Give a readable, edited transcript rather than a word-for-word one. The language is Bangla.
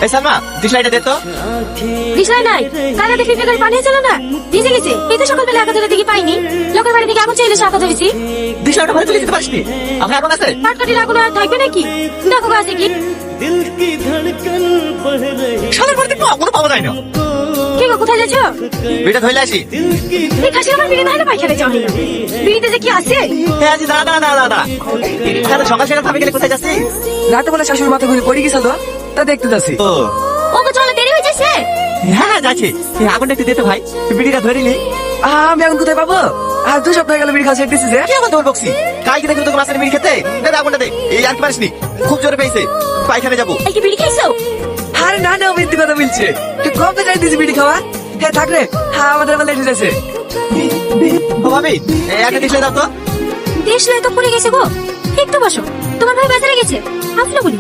এই সালমা দিশলাইটা দে তো। বিষয় নাই, কাল রাতে ফিল্টার পানি ছিল না, ভিজে গেছে। এই তো সকালবেলা একাদটা দিকে পাইনি, লোকের বাড়ি থেকে আগুন চাইলে সে আকাশ হয়েছি। দিশলাইটা ভালো তুলে দিতে পারিসনি? আপনার আগুন আছে? কাটকাটির আগুন আর থাকবে নাকি? দেখো আছে কি সালের বাড়িতে তো আগুন পাওয়া যায় না। কে গো, কোথায় যাচ্ছ? বিড়িটা ধইলে আসি। এই কাছে আমার বিড়ি না হলে পাইখানে যাওয়া হয় না। বিড়িতে যে কি আছে? হ্যাঁ আজি দাঁড়া দাঁড়া দাঁড়া দাঁড়া। তাহলে সকাল সকাল ভাবে গেলে কোথায় যাচ্ছি? রাতে বলে শাশুড়ি মাথা ঘুরে পড়ে গেছিল, তা দেখতে যাচ্ছি। ও ওকে চলো, দেরি হয়ে যাচ্ছে। হ্যাঁ যাচ্ছি। এই আগুনটা একটু দিতে ভাই, বিড়িটা ধরিলি। আমি এখন কোথায় পাবো? আর 2 সপ্তাহ গেল বিড়ি খাওয়া ছেড়ে দিচ্ছি যে। কি আবার তোর বকছি? কালকে দেখি তোকে মাছের বিড়ি খেতে। দে আগুনটা দে। এই আর কি পারিসনি? খুব জোরে পেয়েছে, পায়খানে যাবো। এই কি বিড়ি খাইছো? আরে না না, মিথ্যে কথা বলছে। তুই কবে যাই দিয়েছি বিড়ি খাওয়া? হ্যাঁ থাক রে, হ্যাঁ আমাদের আবার লেট হয়ে যাচ্ছে। ও ভাবি একটা দিশলাই দাও তো। দেশলাই তো পড়ে গেছে গো, একটু বসো। তোমার ভাই বাজারে গেছে, আসলো বলি।